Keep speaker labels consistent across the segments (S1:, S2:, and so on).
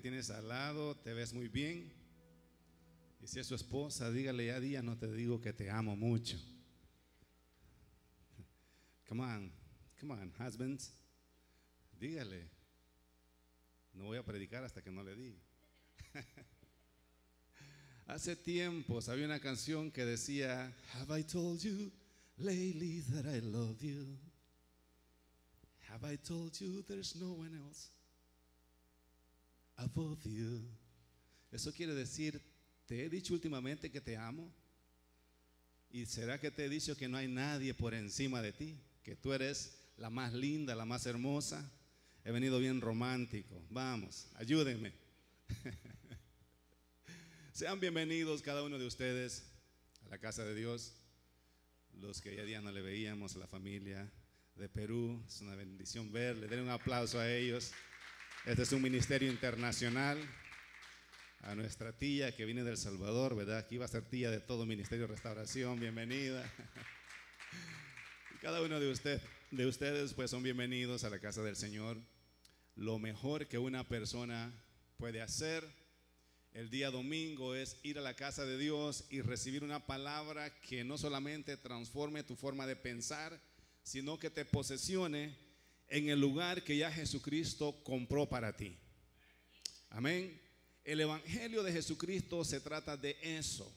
S1: que tienes al lado, te ves muy bien. Y si es su esposa, dígale ya día, no te digo que te amo mucho. Come on, husbands. Dígale. No voy a predicar hasta que no le diga. Hace tiempos había una canción que decía: Have I told you lately that I love you? Have I told you there's no one else above you? Eso quiere decir, te he dicho últimamente que te amo. ¿Y será que te he dicho que no hay nadie por encima de ti? Que tú eres la más linda, la más hermosa. He venido bien romántico. Vamos, ayúdenme. Sean bienvenidos cada uno de ustedes a la casa de Dios. Los que ya día no le veíamos, la familia de Perú, es una bendición verle. Den un aplauso a ellos. Este es un ministerio internacional. A nuestra tía que viene del Salvador, ¿verdad? Aquí va a ser tía de todo Ministerio de Restauración, bienvenida. Y cada uno de ustedes pues son bienvenidos a la casa del Señor. Lo mejor que una persona puede hacer el día domingo es ir a la casa de Dios y recibir una palabra que no solamente transforme tu forma de pensar, sino que te posesione en el lugar que ya Jesucristo compró para ti. Amén. El Evangelio de Jesucristo se trata de eso,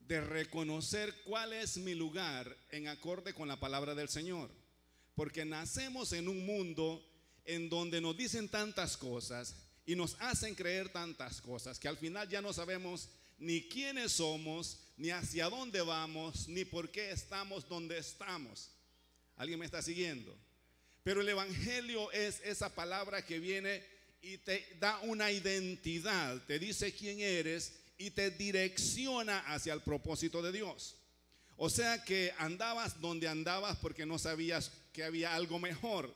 S1: de reconocer cuál es mi lugar en acorde con la palabra del Señor. Porque nacemos en un mundo en donde nos dicen tantas cosas y nos hacen creer tantas cosas que al final ya no sabemos ni quiénes somos, ni hacia dónde vamos, ni por qué estamos donde estamos. ¿Alguien me está siguiendo? Pero el Evangelio es esa palabra que viene y te da una identidad, te dice quién eres y te direcciona hacia el propósito de Dios. O sea que andabas donde andabas porque no sabías que había algo mejor.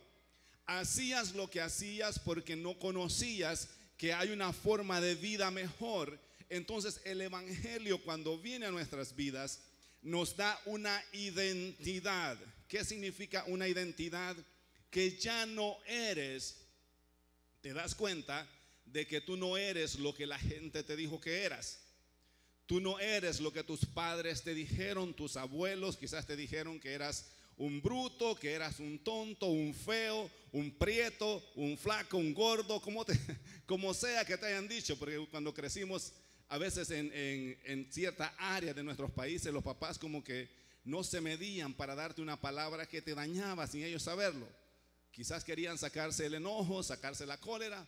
S1: Hacías lo que hacías porque no conocías que hay una forma de vida mejor. Entonces el Evangelio, cuando viene a nuestras vidas, nos da una identidad. ¿Qué significa una identidad? Que ya no eres. Te das cuenta de que tú no eres lo que la gente te dijo que eras. Tú no eres lo que tus padres te dijeron, tus abuelos quizás te dijeron que eras un bruto, que eras un tonto, un feo, un prieto, un flaco, un gordo, como sea que te hayan dicho. Porque cuando crecimos a veces en cierta área de nuestros países, los papás como que no se medían para darte una palabra que te dañaba sin ellos saberlo. Quizás querían sacarse el enojo, sacarse la cólera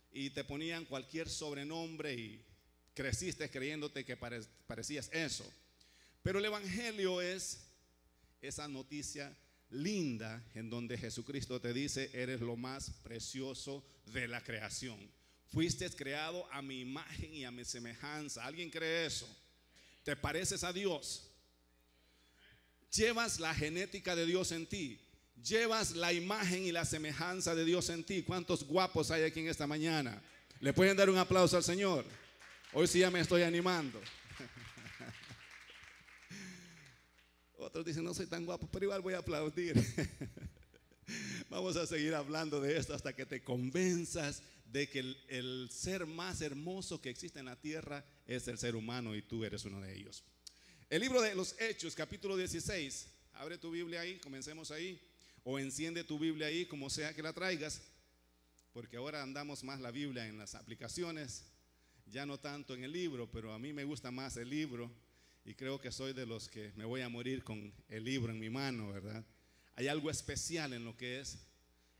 S1: y te ponían cualquier sobrenombre y creciste creyéndote que parecías eso. Pero el Evangelio es esa noticia linda en donde Jesucristo te dice: eres lo más precioso de la creación. Fuiste creado a mi imagen y a mi semejanza. ¿Alguien cree eso? ¿Te pareces a Dios? Llevas la genética de Dios en ti. Llevas la imagen y la semejanza de Dios en ti. ¿Cuántos guapos hay aquí en esta mañana? ¿Le pueden dar un aplauso al Señor? Hoy sí ya me estoy animando. Otros dicen: no soy tan guapo, pero igual voy a aplaudir. Vamos a seguir hablando de esto hasta que te convenzas de que el ser más hermoso que existe en la tierra es el ser humano y tú eres uno de ellos. El libro de los Hechos, capítulo 16. Abre tu Biblia ahí, comencemos ahí. O enciende tu Biblia ahí, como sea que la traigas, porque ahora andamos más la Biblia en las aplicaciones, ya no tanto en el libro, pero a mí me gusta más el libro y creo que soy de los que me voy a morir con el libro en mi mano, ¿verdad? Hay algo especial en lo que es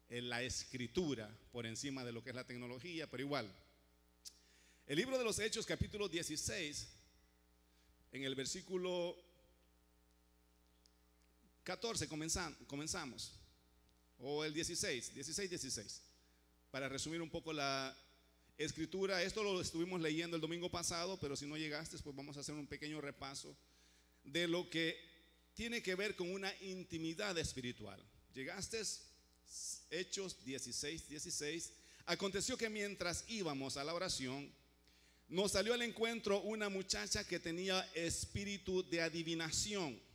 S1: en la escritura por encima de lo que es la tecnología, pero igual. El libro de los Hechos, capítulo 16, en el versículo 14 comenzamos, o el 16, para resumir un poco la escritura. Esto lo estuvimos leyendo el domingo pasado, pero si no llegaste, pues vamos a hacer un pequeño repaso de lo que tiene que ver con una intimidad espiritual. Llegaste, Hechos 16. Aconteció que mientras íbamos a la oración, nos salió al encuentro una muchacha que tenía espíritu de adivinación.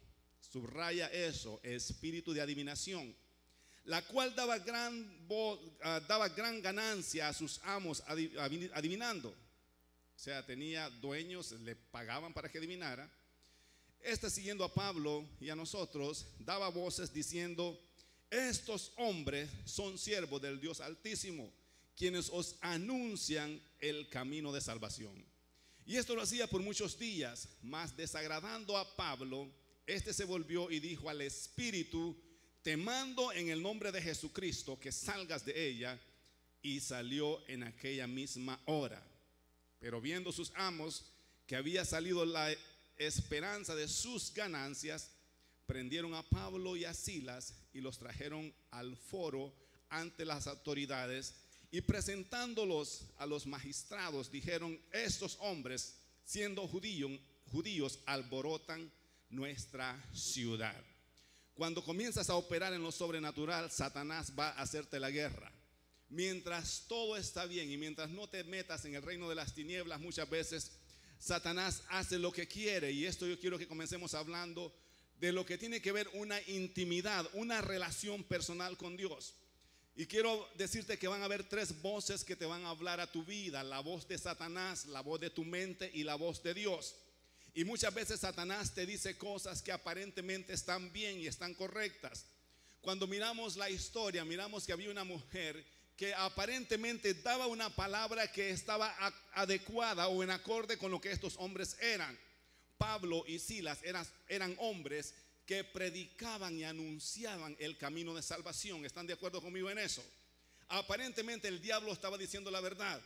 S1: Subraya eso, espíritu de adivinación, la cual daba gran ganancia a sus amos adivinando. O sea, tenía dueños, le pagaban para que adivinara. Siguiendo a Pablo y a nosotros, daba voces diciendo: estos hombres son siervos del Dios Altísimo, quienes os anuncian el camino de salvación. Y esto lo hacía por muchos días, mas desagradando a Pablo, se volvió y dijo al espíritu: te mando en el nombre de Jesucristo que salgas de ella. Y salió en aquella misma hora. Pero viendo sus amos que había salido la esperanza de sus ganancias, prendieron a Pablo y a Silas y los trajeron al foro ante las autoridades, y presentándolos a los magistrados dijeron: estos hombres, siendo judíos, alborotan nuestra ciudad. Cuando comienzas a operar en lo sobrenatural, Satanás va a hacerte la guerra. Mientras todo está bien y mientras no te metas en el reino de las tinieblas, muchas veces Satanás hace lo que quiere. Y esto yo quiero que comencemos hablando de lo que tiene que ver una intimidad, una relación personal con Dios. Y quiero decirte que van a haber 3 voces que te van a hablar a tu vida: la voz de Satanás, la voz de tu mente y la voz de Dios. Y muchas veces Satanás te dice cosas que aparentemente están bien y están correctas. Cuando miramos la historia, miramos que había una mujer que aparentemente daba una palabra que estaba adecuada o en acorde con lo que estos hombres eran. Pablo y Silas eran hombres que predicaban y anunciaban el camino de salvación. ¿Están de acuerdo conmigo en eso? Aparentemente el diablo estaba diciendo la verdad.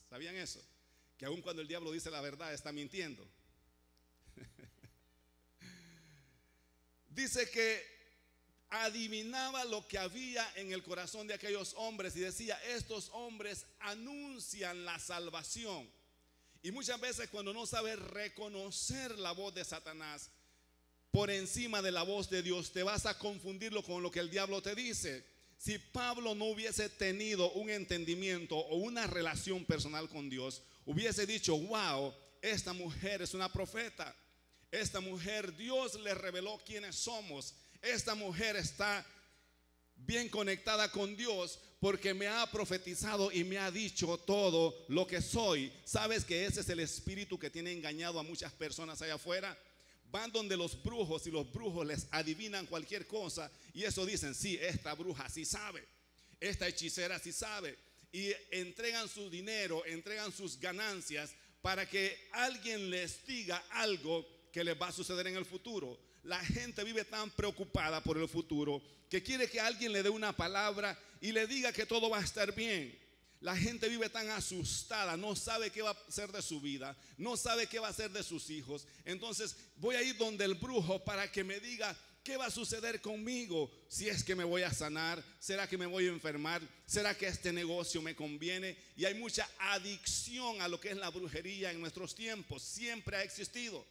S1: ¿Sabían eso? Que aun cuando el diablo dice la verdad, está mintiendo. Dice que adivinaba lo que había en el corazón de aquellos hombres y decía: estos hombres anuncian la salvación. Y muchas veces, cuando no sabes reconocer la voz de Satanás por encima de la voz de Dios, te vas a confundirlo con lo que el diablo te dice. Si Pablo no hubiese tenido un entendimiento o una relación personal con Dios, hubiese dicho: wow, esta mujer es una profeta. Esta mujer, Dios le reveló quiénes somos. Esta mujer está bien conectada con Dios porque me ha profetizado y me ha dicho todo lo que soy. ¿Sabes que ese es el espíritu que tiene engañado a muchas personas allá afuera? Van donde los brujos y los brujos les adivinan cualquier cosa y eso dicen: sí, esta bruja sí sabe, esta hechicera sí sabe. Y entregan su dinero, entregan sus ganancias para que alguien les diga algo que les va a suceder en el futuro. La gente vive tan preocupada por el futuro que quiere que alguien le dé una palabra y le diga que todo va a estar bien. La gente vive tan asustada, no sabe qué va a ser de su vida, no sabe qué va a ser de sus hijos. Entonces voy a ir donde el brujo para que me diga qué va a suceder conmigo. Si es que me voy a sanar, será que me voy a enfermar, será que este negocio me conviene. Y hay mucha adicción a lo que es la brujería en nuestros tiempos. Siempre ha existido.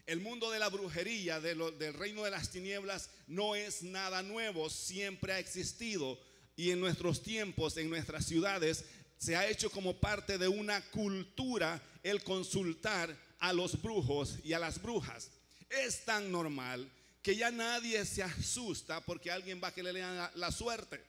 S1: El mundo de la brujería, del reino de las tinieblas, no es nada nuevo, siempre ha existido. Y en nuestros tiempos, en nuestras ciudades, se ha hecho como parte de una cultura el consultar a los brujos y a las brujas. Es tan normal que ya nadie se asusta porque alguien va a que le lean la suerte.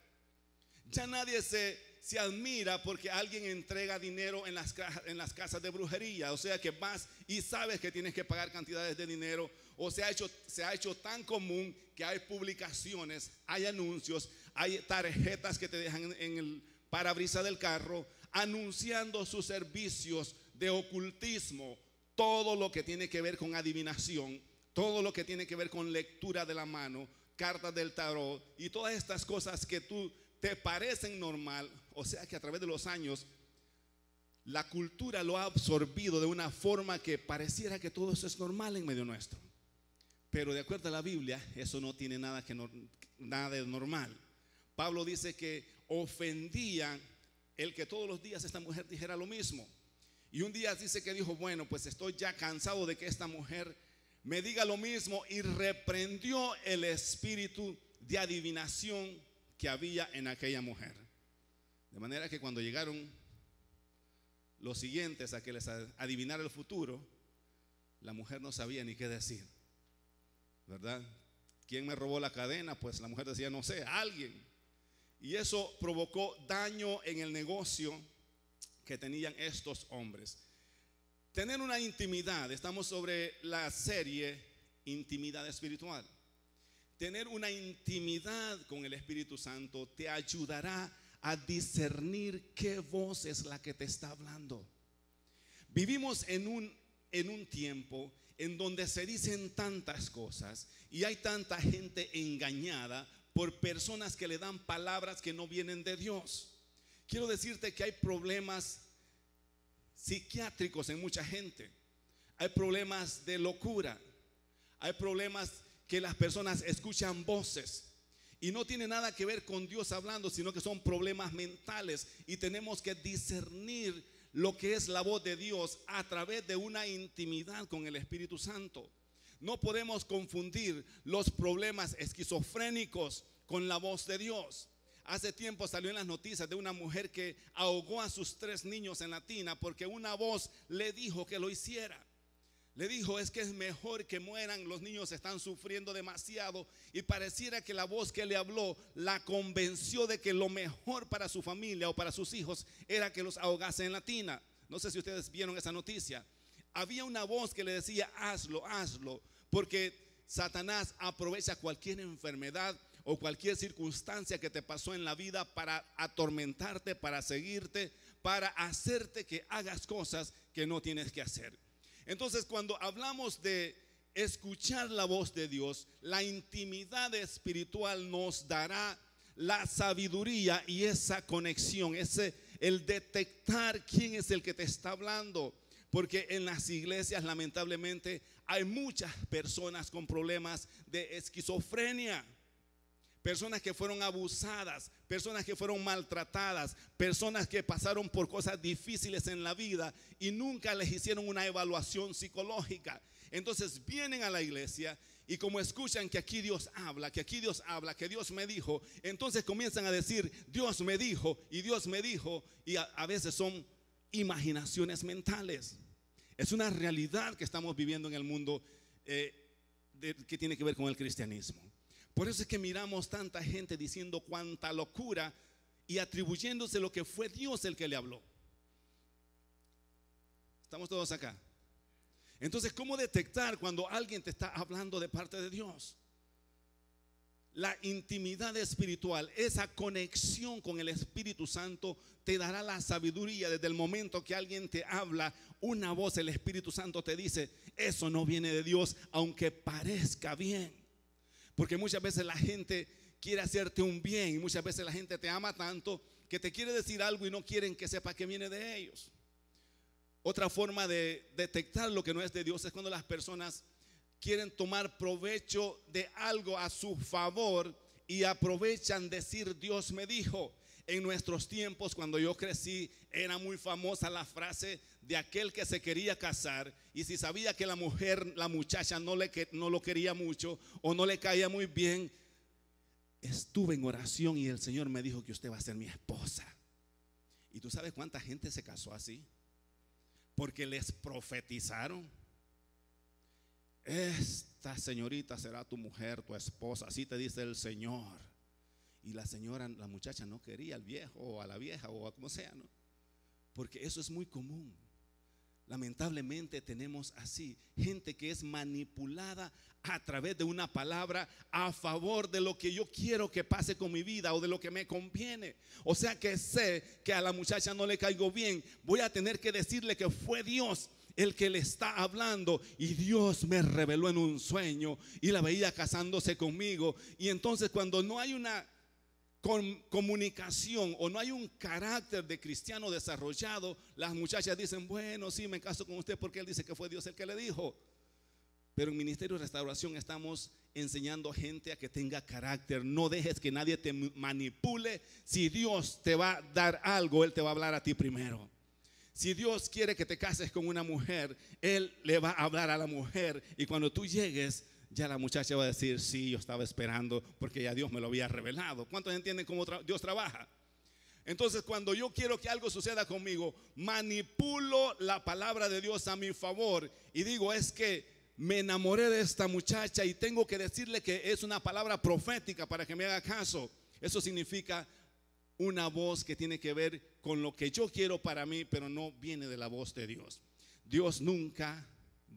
S1: Ya nadie se admira porque alguien entrega dinero en las casas de brujería. O sea que vas y sabes que tienes que pagar cantidades de dinero. O se ha hecho tan común que hay publicaciones, hay anuncios, hay tarjetas que te dejan en el parabrisas del carro anunciando sus servicios de ocultismo. Todo lo que tiene que ver con adivinación, todo lo que tiene que ver con lectura de la mano, cartas del tarot y todas estas cosas que tú te parecen normal. O sea que a través de los años la cultura lo ha absorbido de una forma que pareciera que todo eso es normal en medio nuestro. Pero de acuerdo a la Biblia, eso no tiene nada de normal. Pablo dice que ofendía el que todos los días esta mujer dijera lo mismo. Y un día dice que dijo: bueno, pues estoy ya cansado de que esta mujer me diga lo mismo, y reprendió el espíritu de adivinación que había en aquella mujer. De manera que cuando llegaron los siguientes a que les adivinara el futuro, la mujer no sabía ni qué decir, ¿verdad? ¿quién me robó la cadena? Pues la mujer decía, no sé, alguien. Y eso provocó daño en el negocio que tenían estos hombres. Tener una intimidad, estamos sobre la serie Intimidad Espiritual. Tener una intimidad con el Espíritu Santo te ayudará a discernir qué voz es la que te está hablando. Vivimos en un tiempo en donde se dicen tantas cosas y hay tanta gente engañada por personas que le dan palabras que no vienen de Dios. Quiero decirte que hay problemas psiquiátricos en mucha gente. Hay problemas de locura. Hay problemas que las personas escuchan voces y no tiene nada que ver con Dios hablando, sino que son problemas mentales, y tenemos que discernir lo que es la voz de Dios a través de una intimidad con el Espíritu Santo. No podemos confundir los problemas esquizofrénicos con la voz de Dios. Hace tiempo salió en las noticias de una mujer que ahogó a sus 3 niños en la tina porque una voz le dijo que lo hiciera. Le dijo, es que es mejor que mueran, los niños están sufriendo demasiado, y pareciera que la voz que le habló la convenció de que lo mejor para su familia o para sus hijos era que los ahogase en la tina. No sé si ustedes vieron esa noticia. Había una voz que le decía, hazlo, hazlo, porque Satanás aprovecha cualquier enfermedad o cualquier circunstancia que te pasó en la vida para atormentarte, para seguirte, para hacerte que hagas cosas que no tienes que hacer. Entonces, cuando hablamos de escuchar la voz de Dios, la intimidad espiritual nos dará la sabiduría y esa conexión, el detectar quién es el que te está hablando. Porque en las iglesias, lamentablemente, hay muchas personas con problemas de esquizofrenia. Personas que fueron abusadas, personas que fueron maltratadas, personas que pasaron por cosas difíciles en la vida y nunca les hicieron una evaluación psicológica. Entonces vienen a la iglesia y como escuchan que aquí Dios habla, que aquí Dios habla, que Dios me dijo, entonces comienzan a decir, Dios me dijo y Dios me dijo, y a veces son imaginaciones mentales. Es una realidad que estamos viviendo en el mundo que tiene que ver con el cristianismo. Por eso es que miramos tanta gente diciendo cuánta locura y atribuyéndose lo que fue Dios el que le habló. ¿Estamos todos acá? Entonces, ¿cómo detectar cuando alguien te está hablando de parte de Dios? La intimidad espiritual, esa conexión con el Espíritu Santo te dará la sabiduría. Desde el momento que alguien te habla, una voz, el Espíritu Santo te dice, eso no viene de Dios, aunque parezca bien. Porque muchas veces la gente quiere hacerte un bien y muchas veces la gente te ama tanto que te quiere decir algo y no quieren que sepa que viene de ellos. Otra forma de detectar lo que no es de Dios es cuando las personas quieren tomar provecho de algo a su favor y aprovechan decir Dios me dijo. En nuestros tiempos, cuando yo crecí, era muy famosa la frase de aquel que se quería casar y si sabía que la muchacha no lo quería mucho o no le caía muy bien, estuve en oración y el Señor me dijo que usted va a ser mi esposa. ¿Y tú sabes cuánta gente se casó así? Porque les profetizaron. Esta señorita será tu mujer, tu esposa, así te dice el Señor. Y la muchacha no quería al viejo o a la vieja o a como sea, ¿no? Porque eso es muy común. Lamentablemente tenemos así gente que es manipulada a través de una palabra a favor de lo que yo quiero que pase con mi vida o de lo que me conviene. O sea que sé que a la muchacha no le caigo bien, voy a tener que decirle que fue Dios el que le está hablando y Dios me reveló en un sueño y la veía casándose conmigo. Y entonces cuando no hay una comunicación o no hay un carácter de cristiano desarrollado, las muchachas dicen, bueno, sí, me caso con usted porque él dice que fue Dios el que le dijo. Pero en Ministerio de Restauración estamos enseñando a gente a que tenga carácter. No dejes que nadie te manipule. Si Dios te va a dar algo, Él te va a hablar a ti primero. Si Dios quiere que te cases con una mujer, Él le va a hablar a la mujer y cuando tú llegues, ya la muchacha va a decir, sí, yo estaba esperando porque ya Dios me lo había revelado. ¿Cuántos entienden cómo Dios trabaja? Entonces, cuando yo quiero que algo suceda conmigo, manipulo la palabra de Dios a mi favor y digo, es que me enamoré de esta muchacha y tengo que decirle que es una palabra profética para que me haga caso. Eso significa una voz que tiene que ver con lo que yo quiero para mí, pero no viene de la voz de Dios. Dios nunca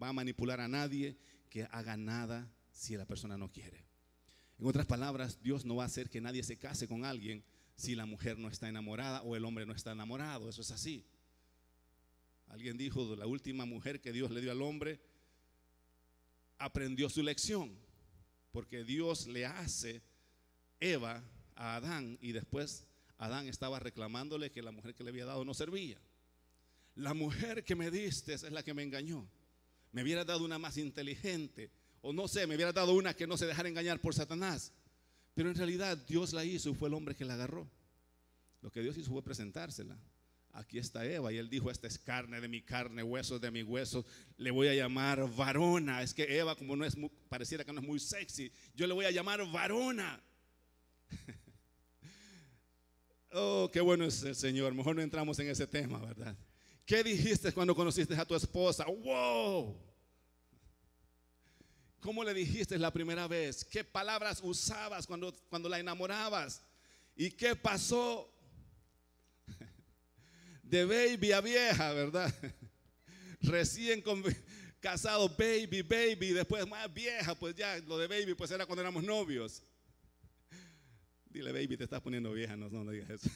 S1: va a manipular a nadie que haga nada si la persona no quiere. En otras palabras, Dios no va a hacer que nadie se case con alguien si la mujer no está enamorada o el hombre no está enamorado. Eso es así. Alguien dijo, la última mujer que Dios le dio al hombre aprendió su lección, porque Dios le hace Eva a Adán y después Adán estaba reclamándole que la mujer que le había dado no servía. La mujer que me diste es la que me engañó. Me hubiera dado una más inteligente, o no sé, me hubiera dado una que no se dejara engañar por Satanás. Pero en realidad Dios la hizo y fue el hombre que la agarró. Lo que Dios hizo fue presentársela. Aquí está Eva y él dijo, esta es carne de mi carne, huesos de mi huesos, le voy a llamar varona. Es que Eva, como no es muy, pareciera que no es muy sexy, yo le voy a llamar varona. Oh, qué bueno es el Señor. Mejor no entramos en ese tema, ¿verdad? ¿Qué dijiste cuando conociste a tu esposa? ¡Wow! ¿Cómo le dijiste la primera vez? ¿Qué palabras usabas cuando la enamorabas? ¿Y qué pasó? De baby a vieja, ¿verdad? Recién casado, baby, después más vieja, pues ya lo de baby pues era cuando éramos novios. Dile, baby, te estás poniendo vieja, no digas eso.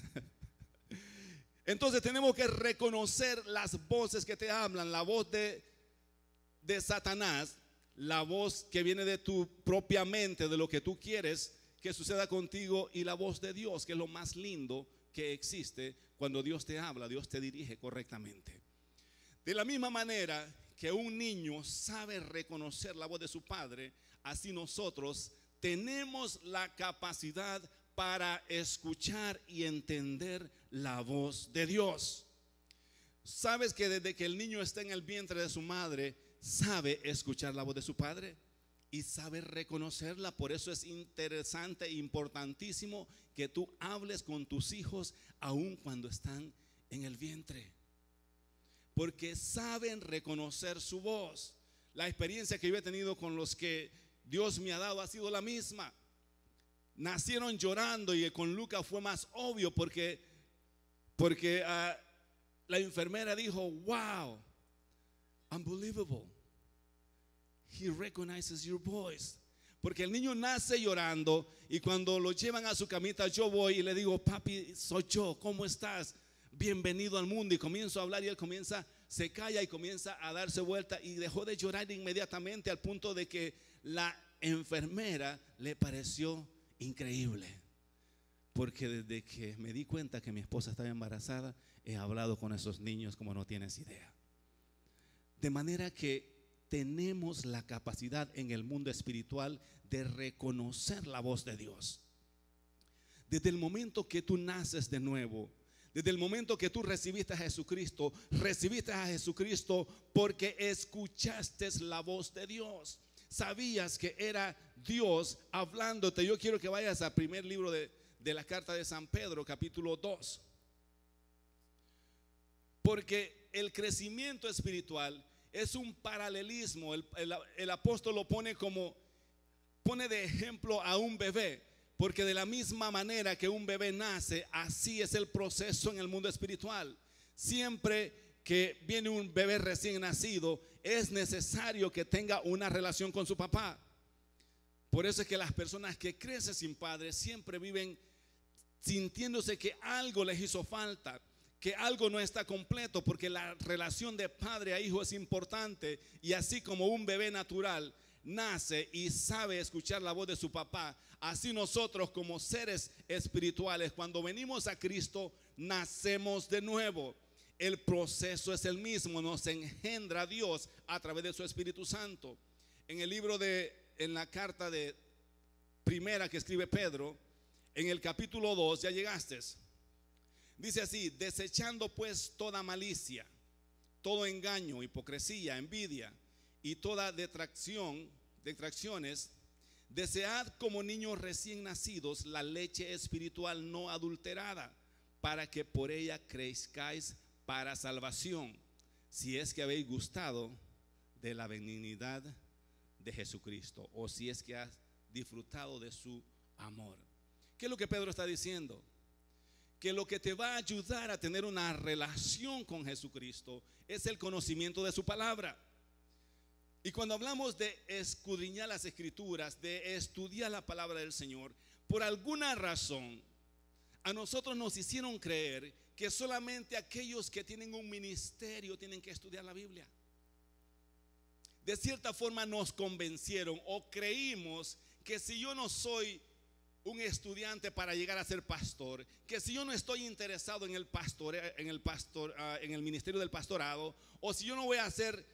S1: Entonces tenemos que reconocer las voces que te hablan, la voz de Satanás, la voz que viene de tu propia mente, de lo que tú quieres que suceda contigo, y la voz de Dios, que es lo más lindo que existe. Cuando Dios te habla, Dios te dirige correctamente. De la misma manera que un niño sabe reconocer la voz de su padre, así nosotros tenemos la capacidad para escuchar y entender la voz de Dios. ¿Sabes que desde que el niño está en el vientre de su madre, sabe escuchar la voz de su padre y sabe reconocerla? Por eso es interesante e importantísimo que tú hables con tus hijos aun cuando están en el vientre, porque saben reconocer su voz. La experiencia que yo he tenido con los que Dios me ha dado ha sido la misma. Nacieron llorando y con Lucas fue más obvio porque la enfermera dijo, wow, unbelievable, he recognizes your voice. Porque el niño nace llorando y cuando lo llevan a su camita yo voy y le digo, papi, soy yo, ¿cómo estás? Bienvenido al mundo. Y comienzo a hablar y él se calla y comienza a darse vuelta y dejó de llorar inmediatamente, al punto de que la enfermera le pareció increíble. Porque desde que me di cuenta que mi esposa estaba embarazada, he hablado con esos niños como no tienes idea. De manera que tenemos la capacidad en el mundo espiritual de reconocer la voz de Dios. Desde el momento que tú naces de nuevo, desde el momento que tú recibiste a Jesucristo porque escuchaste la voz de Dios. Sabías que era Dios hablándote. Yo quiero que vayas al primer libro de la carta de San Pedro, capítulo 2. Porque el crecimiento espiritual es un paralelismo. El apóstol lo pone de ejemplo a un bebé, porque de la misma manera que un bebé nace, así es el proceso en el mundo espiritual. Siempre que viene un bebé recién nacido, es necesario que tenga una relación con su papá. Por eso es que las personas que crecen sin padres siempre viven sintiéndose que algo les hizo falta, que algo no está completo, porque la relación de padre a hijo es importante. Y así como un bebé natural nace y sabe escuchar la voz de su papá, así nosotros como seres espirituales, cuando venimos a Cristo, nacemos de nuevo. El proceso es el mismo, nos engendra Dios a través de su Espíritu Santo. En la carta de primera que escribe Pedro, en el capítulo 2, ya llegaste. Dice así: desechando pues toda malicia, todo engaño, hipocresía, envidia y toda detracciones, desead como niños recién nacidos la leche espiritual no adulterada, para que por ella crezcáis para salvación, si es que habéis gustado de la benignidad de Jesucristo, o si es que has disfrutado de su amor. ¿Qué es lo que Pedro está diciendo? Que lo que te va a ayudar a tener una relación con Jesucristo es el conocimiento de su palabra. Y cuando hablamos de escudriñar las escrituras, de estudiar la palabra del Señor, por alguna razón a nosotros nos hicieron creer que solamente aquellos que tienen un ministerio tienen que estudiar la Biblia. De cierta forma nos convencieron o creímos que si yo no soy un estudiante para llegar a ser pastor, que si yo no estoy interesado en el ministerio del pastorado, o si yo no voy a ser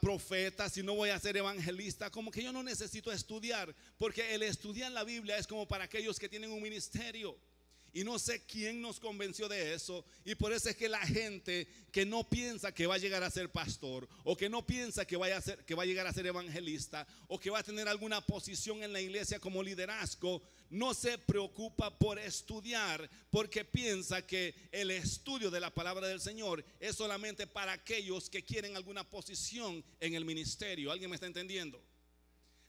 S1: profeta, si no voy a ser evangelista, como que yo no necesito estudiar, porque el estudiar la Biblia es como para aquellos que tienen un ministerio. Y no sé quién nos convenció de eso. Y por eso es que la gente que no piensa que va a llegar a ser pastor, o que no piensa que va a llegar a ser evangelista, o que va a tener alguna posición en la iglesia como liderazgo, no se preocupa por estudiar, porque piensa que el estudio de la palabra del Señor es solamente para aquellos que quieren alguna posición en el ministerio. ¿Alguien me está entendiendo?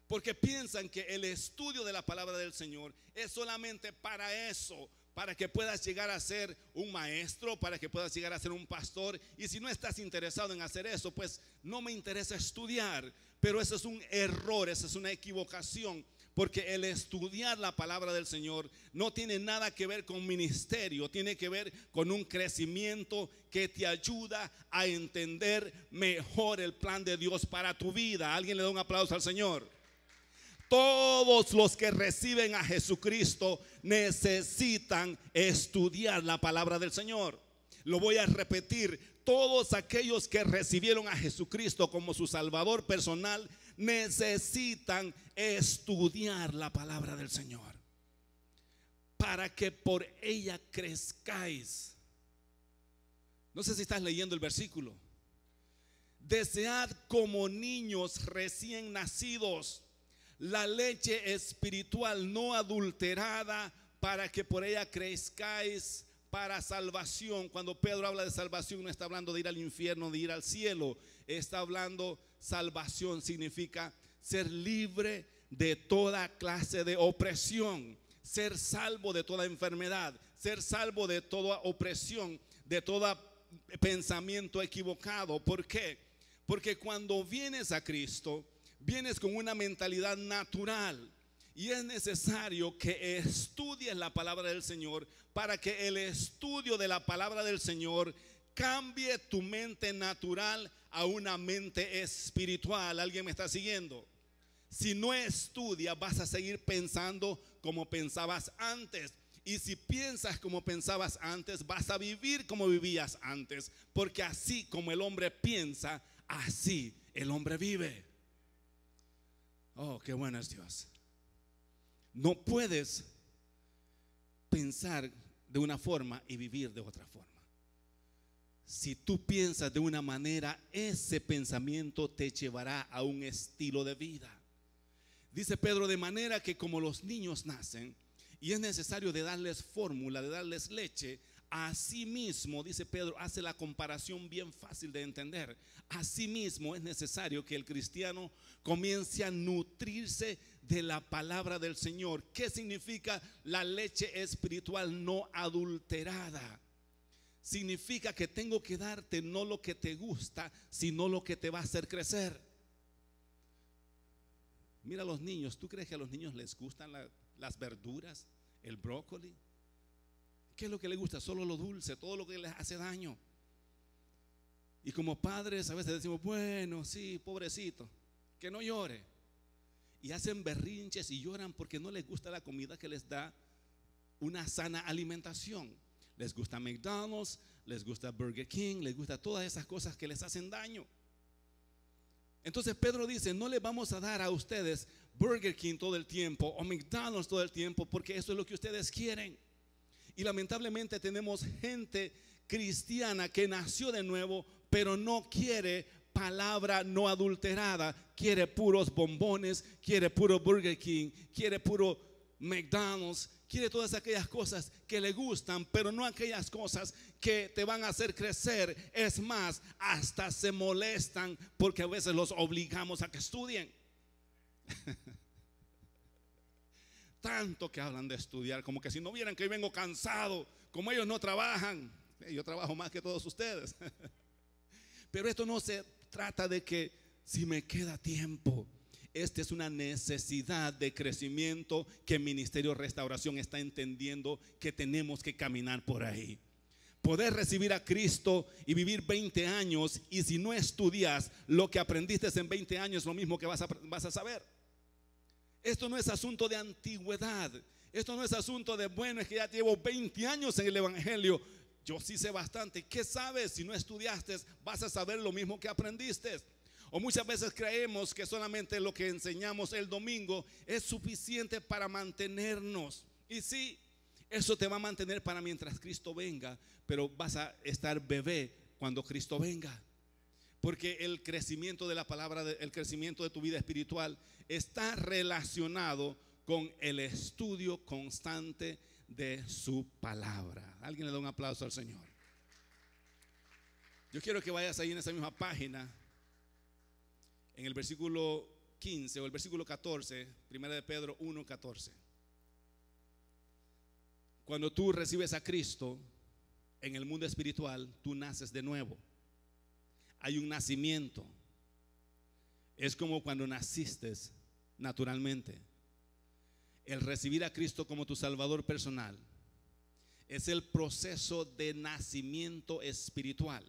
S1: Porque piensan que el estudio de la palabra del Señor es solamente para eso, para que puedas llegar a ser un maestro, para que puedas llegar a ser un pastor. Y si no estás interesado en hacer eso, pues no me interesa estudiar. Pero eso es un error, esa es una equivocación, porque el estudiar la palabra del Señor no tiene nada que ver con ministerio, tiene que ver con un crecimiento que te ayuda a entender mejor el plan de Dios para tu vida. ¿Alguien le da un aplauso al Señor? Todos los que reciben a Jesucristo necesitan estudiar la palabra del Señor. Lo voy a repetir: todos aquellos que recibieron a Jesucristo como su Salvador personal necesitan estudiar la palabra del Señor, para que por ella crezcáis. No sé si estás leyendo el versículo. Desead como niños recién nacidos la leche espiritual no adulterada, para que por ella crezcáis para salvación. Cuando Pedro habla de salvación, no está hablando de ir al infierno, de ir al cielo. Está hablando salvación, significa ser libre de toda clase de opresión, ser salvo de toda enfermedad, ser salvo de toda opresión, de todo pensamiento equivocado. ¿Por qué? Porque cuando vienes a Cristo, vienes con una mentalidad natural, y es necesario que estudies la palabra del Señor, para que el estudio de la palabra del Señor cambie tu mente natural a una mente espiritual. ¿Alguien me está siguiendo? Si no estudias, vas a seguir pensando como pensabas antes. Y si piensas como pensabas antes, vas a vivir como vivías antes, porque así como el hombre piensa, así el hombre vive. Oh, qué bueno es Dios. No puedes pensar de una forma y vivir de otra forma. Si tú piensas de una manera, ese pensamiento te llevará a un estilo de vida. Dice Pedro: de manera que como los niños nacen y es necesario de darles fórmula, de darles leche, así mismo, dice Pedro, hace la comparación bien fácil de entender. Así mismo es necesario que el cristiano comience a nutrirse de la palabra del Señor. ¿Qué significa la leche espiritual no adulterada? Significa que tengo que darte no lo que te gusta, sino lo que te va a hacer crecer. Mira a los niños. ¿Tú crees que a los niños les gustan las verduras, el brócoli? ¿Qué es lo que les gusta? Solo lo dulce, todo lo que les hace daño. Y como padres a veces decimos: bueno, sí, pobrecito, que no llore. Y hacen berrinches y lloran porque no les gusta la comida que les da una sana alimentación. Les gusta McDonald's, les gusta Burger King, les gusta todas esas cosas que les hacen daño. Entonces Pedro dice: no les vamos a dar a ustedes Burger King todo el tiempo o McDonald's todo el tiempo, porque eso es lo que ustedes quieren. Y lamentablemente tenemos gente cristiana que nació de nuevo, pero no quiere palabra no adulterada. Quiere puros bombones, quiere puro Burger King, quiere puro McDonald's, quiere todas aquellas cosas que le gustan, pero no aquellas cosas que te van a hacer crecer. Es más, hasta se molestan porque a veces los obligamos a que estudien. Tanto que hablan de estudiar, como que si no vieran que hoy vengo cansado, como ellos no trabajan. Yo trabajo más que todos ustedes. Pero esto no se trata de que si me queda tiempo. Esta es una necesidad de crecimiento que el Ministerio de Restauración está entendiendo que tenemos que caminar por ahí. Poder recibir a Cristo y vivir 20 años, y si no estudias lo que aprendiste en 20 años, es lo mismo que vas a saber. Esto no es asunto de antigüedad. Esto no es asunto de, bueno, es que ya llevo 20 años en el Evangelio. Yo sí sé bastante. ¿Qué sabes? Si no estudiaste, vas a saber lo mismo que aprendiste. O muchas veces creemos que solamente lo que enseñamos el domingo es suficiente para mantenernos. Y sí, eso te va a mantener para mientras Cristo venga, pero vas a estar bebé cuando Cristo venga. Porque el crecimiento de la palabra, el crecimiento de tu vida espiritual está relacionado con el estudio constante de su palabra. Alguien le da un aplauso al Señor. Yo quiero que vayas ahí en esa misma página, en el versículo 15 o el versículo 14, primera de Pedro 1:14. Cuando tú recibes a Cristo en el mundo espiritual, tú naces de nuevo. Hay un nacimiento. Es como cuando naciste naturalmente. El recibir a Cristo como tu Salvador personal es el proceso de nacimiento espiritual.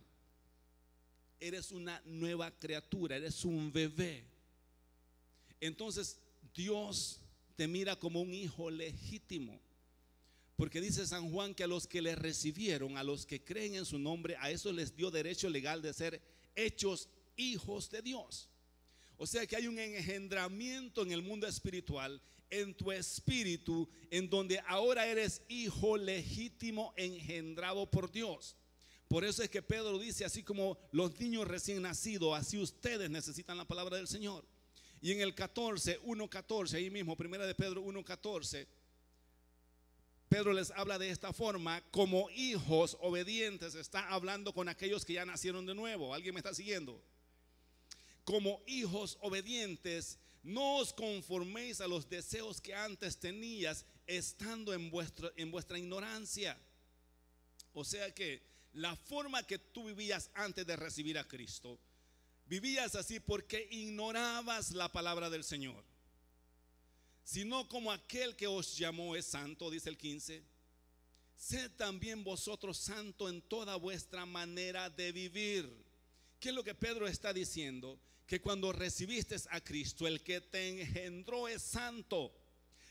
S1: Eres una nueva criatura, eres un bebé. Entonces Dios te mira como un hijo legítimo, porque dice San Juan que a los que le recibieron, a los que creen en su nombre, a eso les dio derecho legal de ser hechos hijos de Dios. O sea que hay un engendramiento en el mundo espiritual, en tu espíritu, en donde ahora eres hijo legítimo engendrado por Dios. Por eso es que Pedro dice, así como los niños recién nacidos, así ustedes necesitan la palabra del Señor. Y en el 1:14, ahí mismo, primera de Pedro 1:14, Pedro les habla de esta forma: como hijos obedientes. Está hablando con aquellos que ya nacieron de nuevo. ¿Alguien me está siguiendo? Como hijos obedientes, no os conforméis a los deseos que antes tenías, estando en vuestra ignorancia. O sea que la forma que tú vivías antes de recibir a Cristo, vivías así porque ignorabas la palabra del Señor. Sino como aquel que os llamó es santo, dice el 15, sed también vosotros santo en toda vuestra manera de vivir. ¿Qué es lo que Pedro está diciendo? Que cuando recibiste a Cristo, el que te engendró es santo.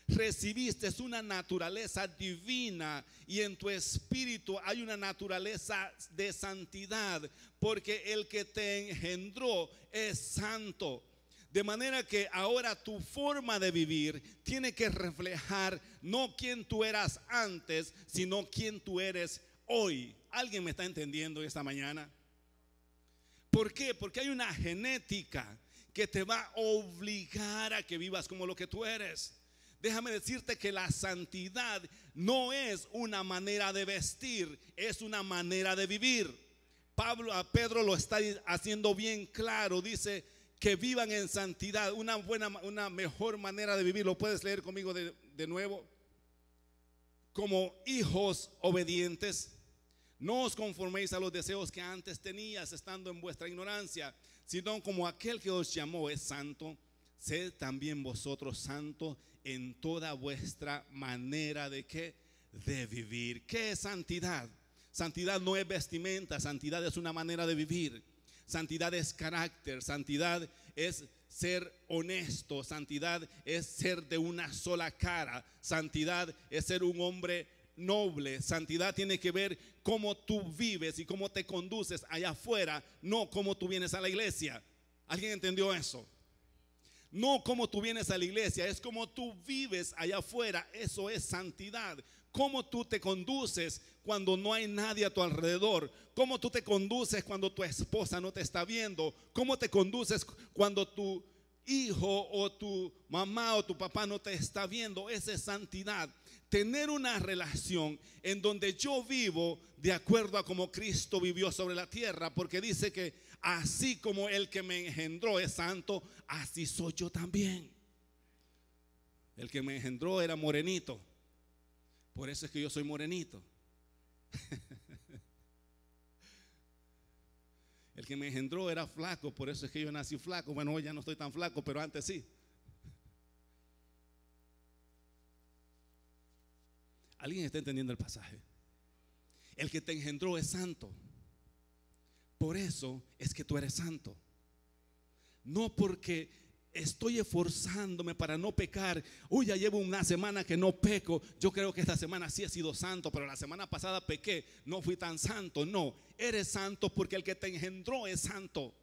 S1: Recibiste una naturaleza divina y en tu espíritu hay una naturaleza de santidad, porque el que te engendró es santo. De manera que ahora tu forma de vivir tiene que reflejar no quién tú eras antes, sino quién tú eres hoy. ¿Alguien me está entendiendo esta mañana? ¿Por qué? Porque hay una genética que te va a obligar a que vivas como lo que tú eres. Déjame decirte que la santidad no es una manera de vestir, es una manera de vivir. Pedro lo está haciendo bien claro. Dice que vivan en santidad, una mejor manera de vivir. ¿Lo puedes leer conmigo de nuevo? Como hijos obedientes, no os conforméis a los deseos que antes tenías estando en vuestra ignorancia, sino como aquel que os llamó es santo, sed también vosotros santos en toda vuestra manera de vivir. ¿Qué es santidad? Santidad no es vestimenta, santidad es una manera de vivir. Santidad es carácter, santidad es ser honesto, santidad es ser de una sola cara, santidad es ser un hombre noble. Santidad tiene que ver cómo tú vives y cómo te conduces allá afuera, no cómo tú vienes a la iglesia. ¿Alguien entendió eso? No cómo tú vienes a la iglesia, es cómo tú vives allá afuera. Eso es santidad. Cómo tú te conduces cuando no hay nadie a tu alrededor. Cómo tú te conduces cuando tu esposa no te está viendo. Cómo te conduces cuando tu hijo o tu mamá o tu papá no te está viendo. Esa es santidad. Tener una relación en donde yo vivo de acuerdo a como Cristo vivió sobre la tierra, porque dice que así como el que me engendró es santo, así soy yo también. El que me engendró era morenito. Por eso es que yo soy morenito. El que me engendró era flaco, por eso es que yo nací flaco. Bueno, hoy ya no estoy tan flaco, pero antes sí. ¿Alguien está entendiendo el pasaje? El que te engendró es santo. Por eso es que tú eres santo. No porque estoy esforzándome para no pecar. Uy, ya llevo una semana que no peco. Yo creo que esta semana sí he sido santo, pero la semana pasada pequé, no fui tan santo. No, eres santo porque el que te engendró es santo.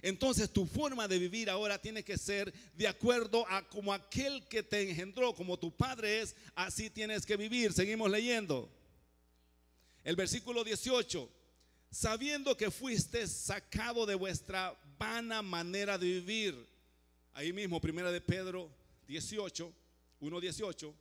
S1: Entonces tu forma de vivir ahora tiene que ser de acuerdo a como aquel que te engendró, como tu padre es, así tienes que vivir. Seguimos leyendo. El versículo 18. Sabiendo que fuiste sacado de vuestra vana manera de vivir. Ahí mismo, primera de Pedro 18, 1:18.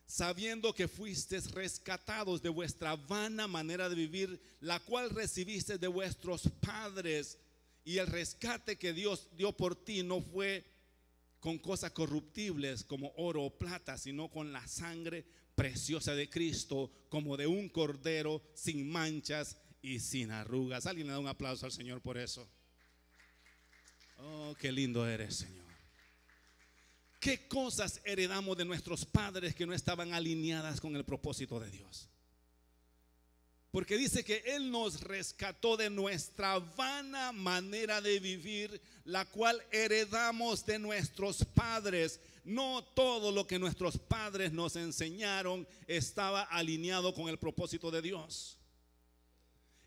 S1: Sabiendo que fuisteis rescatados de vuestra vana manera de vivir, la cual recibiste de vuestros padres. Y el rescate que Dios dio por ti no fue con cosas corruptibles como oro o plata, sino con la sangre preciosa de Cristo, como de un cordero sin manchas y sin arrugas. Alguien le da un aplauso al Señor por eso. Oh, qué lindo eres, Señor. ¿Qué cosas heredamos de nuestros padres que no estaban alineadas con el propósito de Dios? Porque dice que Él nos rescató de nuestra vana manera de vivir, la cual heredamos de nuestros padres. No todo lo que nuestros padres nos enseñaron estaba alineado con el propósito de Dios.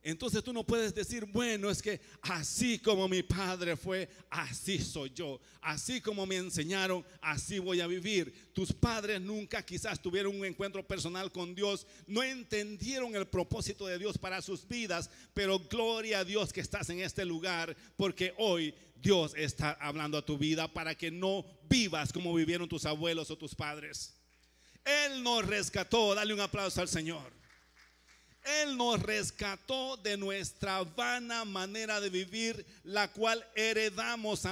S1: Entonces tú no puedes decir, bueno, es que así como mi padre fue, así soy yo. Así como me enseñaron, así voy a vivir. Tus padres nunca quizás tuvieron un encuentro personal con Dios, no entendieron el propósito de Dios para sus vidas, pero gloria a Dios que estás en este lugar, porque hoy Dios está hablando a tu vida para que no vivas como vivieron tus abuelos o tus padres. Él nos rescató. Dale un aplauso al Señor. Él nos rescató de nuestra vana manera de vivir, la cual heredamos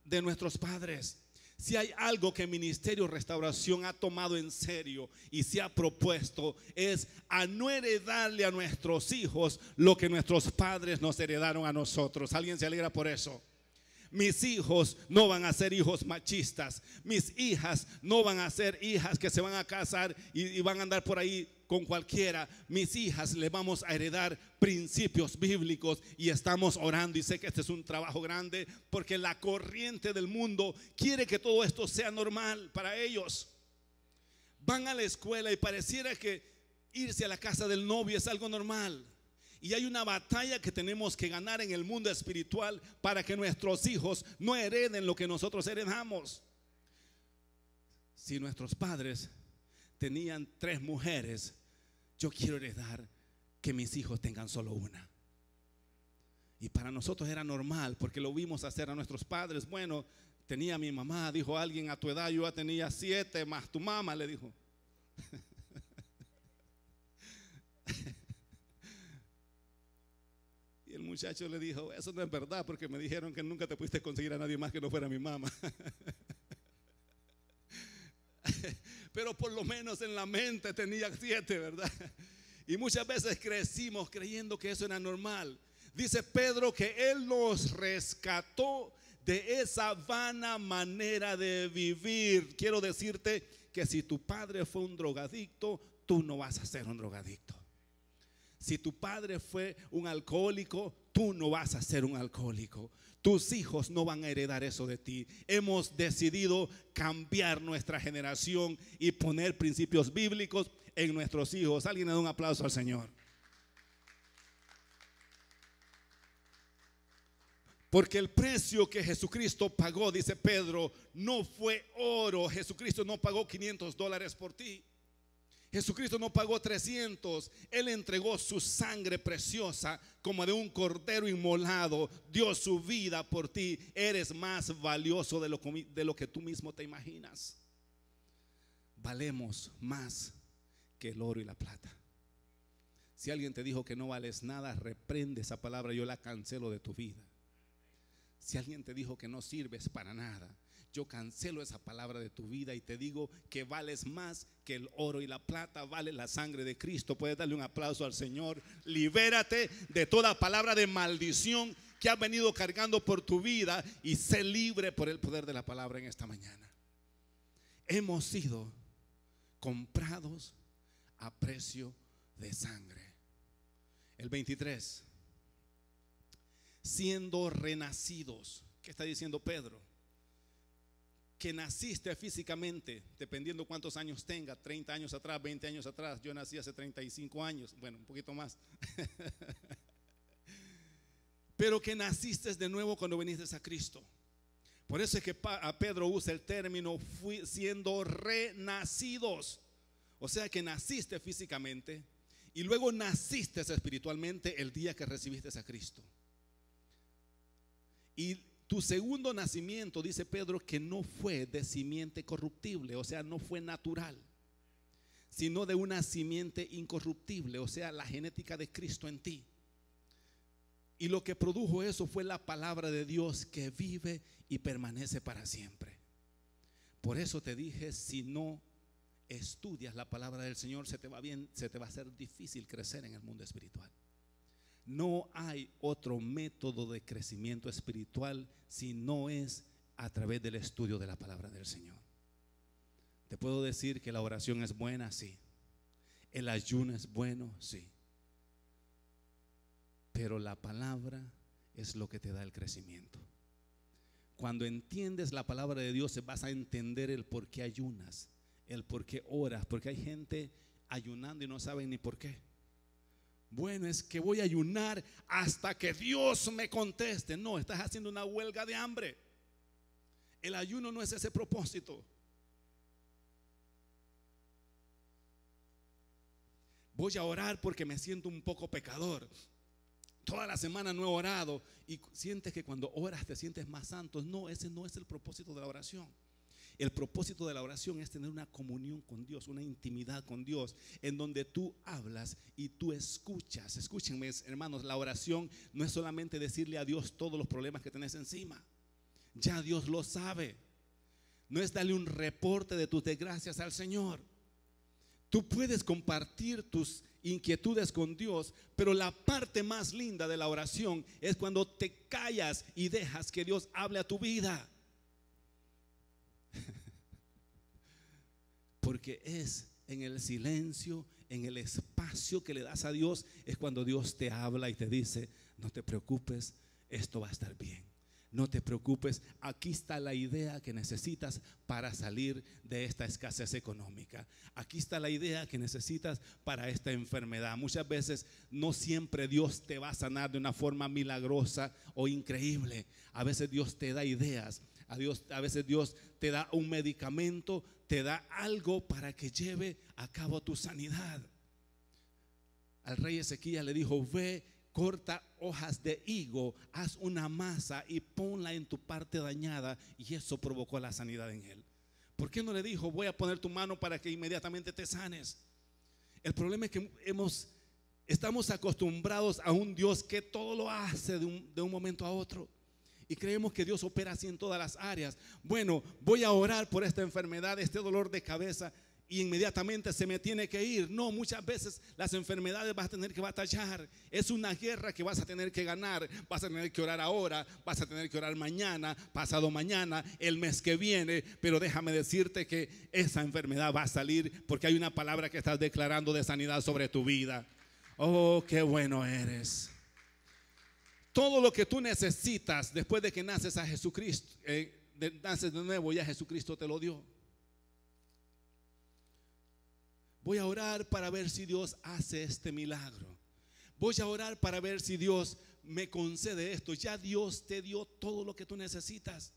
S1: de nuestros padres. Si hay algo que Ministerio Restauración ha tomado en serio y se ha propuesto, es a no heredarle a nuestros hijos lo que nuestros padres nos heredaron a nosotros. ¿Alguien se alegra por eso? Mis hijos no van a ser hijos machistas. Mis hijas no van a ser hijas que se van a casar y van a andar por ahí con cualquiera. Mis hijas le vamos a heredar principios bíblicos y estamos orando, y sé que este es un trabajo grande porque la corriente del mundo quiere que todo esto sea normal para ellos. Van a la escuela y pareciera que irse a la casa del novio es algo normal. Y hay una batalla que tenemos que ganar en el mundo espiritual para que nuestros hijos no hereden lo que nosotros heredamos. Si nuestros padres tenían 3 mujeres, yo quiero heredar que mis hijos tengan solo una. Y para nosotros era normal porque lo vimos hacer a nuestros padres. Bueno, tenía mi mamá, dijo alguien, a tu edad yo ya tenía 7 más tu mamá, le dijo. Y el muchacho le dijo, eso no es verdad, porque me dijeron que nunca te pudiste conseguir a nadie más que no fuera mi mamá. Pero por lo menos en la mente tenía 7, ¿verdad? Y muchas veces crecimos creyendo que eso era normal. Dice Pedro que Él nos rescató de esa vana manera de vivir. Quiero decirte que si tu padre fue un drogadicto, tú no vas a ser un drogadicto. Si tu padre fue un alcohólico, tú no vas a ser un alcohólico. Tus hijos no van a heredar eso de ti. Hemos decidido cambiar nuestra generación y poner principios bíblicos en nuestros hijos. Alguien le da un aplauso al Señor. Porque el precio que Jesucristo pagó, dice Pedro, no fue oro. Jesucristo no pagó $500 por ti. Jesucristo no pagó 300. Él entregó su sangre preciosa como de un cordero inmolado. Dio su vida por ti. Eres más valioso de lo que tú mismo te imaginas. Valemos más que el oro y la plata. Si alguien te dijo que no vales nada, reprende esa palabra, yo la cancelo de tu vida. Si alguien te dijo que no sirves para nada, Yo cancelo esa palabra de tu vida y te digo que vales más que el oro y la plata, vale la sangre de Cristo. Puedes darle un aplauso al Señor. Libérate de toda palabra de maldición que has venido cargando por tu vida y sé libre por el poder de la palabra en esta mañana. Hemos sido comprados a precio de sangre. El 23, siendo renacidos. ¿Qué está diciendo Pedro? Que naciste físicamente, dependiendo cuántos años tenga, 30 años atrás, 20 años atrás. Yo nací hace 35 años, bueno, un poquito más. Pero que naciste de nuevo cuando viniste a Cristo. Por eso es que a Pedro usa el término siendo renacidos. O sea que naciste físicamente y luego naciste espiritualmente el día que recibiste a Cristo. Y tu segundo nacimiento, dice Pedro, que no fue de simiente corruptible, o sea, no fue natural, sino de una simiente incorruptible, o sea, la genética de Cristo en ti. Y lo que produjo eso fue la palabra de Dios que vive y permanece para siempre. Por eso te dije, si no estudias la palabra del Señor, se te va a hacer difícil crecer en el mundo espiritual. No hay otro método de crecimiento espiritual si no es a través del estudio de la palabra del Señor. Te puedo decir que la oración es buena, sí. El ayuno es bueno, sí. Pero la palabra es lo que te da el crecimiento. Cuando entiendes la palabra de Dios, vas a entender el por qué ayunas, el por qué oras, porque hay gente ayunando y no saben ni por qué. Bueno, es que voy a ayunar hasta que Dios me conteste. No, estás haciendo una huelga de hambre. El ayuno no es ese propósito. Voy a orar porque me siento un poco pecador. Toda la semana no he orado y sientes que cuando oras te sientes más santo. No, ese no es el propósito de la oración. El propósito de la oración es tener una comunión con Dios, una intimidad con Dios, en donde tú hablas y tú escuchas. Escúchenme, hermanos, la oración no es solamente decirle a Dios todos los problemas que tenés encima. Ya Dios lo sabe. No es darle un reporte de tus desgracias al Señor. Tú puedes compartir tus inquietudes con Dios, pero la parte más linda de la oración es cuando te callas y dejas que Dios hable a tu vida. Porque es en el silencio, en el espacio que le das a Dios, es cuando Dios te habla y te dice: no te preocupes, esto va a estar bien. No te preocupes, aquí está la idea que necesitas para salir de esta escasez económica. Aquí está la idea que necesitas para esta enfermedad. Muchas veces no siempre Dios te va a sanar de una forma milagrosa o increíble. A veces Dios te da ideas. A veces Dios te da un medicamento, te da algo para que lleve a cabo tu sanidad. Al rey Ezequías le dijo: ve, corta hojas de higo, haz una masa y ponla en tu parte dañada. Y eso provocó la sanidad en él. ¿Por qué no le dijo: voy a poner tu mano para que inmediatamente te sanes? El problema es que estamos acostumbrados a un Dios que todo lo hace de un momento a otro. Y creemos que Dios opera así en todas las áreas. Bueno, voy a orar por esta enfermedad, este dolor de cabeza, y inmediatamente se me tiene que ir. No, muchas veces las enfermedades vas a tener que batallar. Es una guerra que vas a tener que ganar. Vas a tener que orar ahora, vas a tener que orar mañana, pasado mañana, el mes que viene. Pero déjame decirte que esa enfermedad va a salir, porque hay una palabra que estás declarando de sanidad sobre tu vida. Oh, qué bueno eres. Todo lo que tú necesitas después de que naces a Jesucristo, naces de nuevo, ya Jesucristo te lo dio. Voy a orar para ver si Dios hace este milagro. Voy a orar para ver si Dios me concede esto. Ya Dios te dio todo lo que tú necesitas.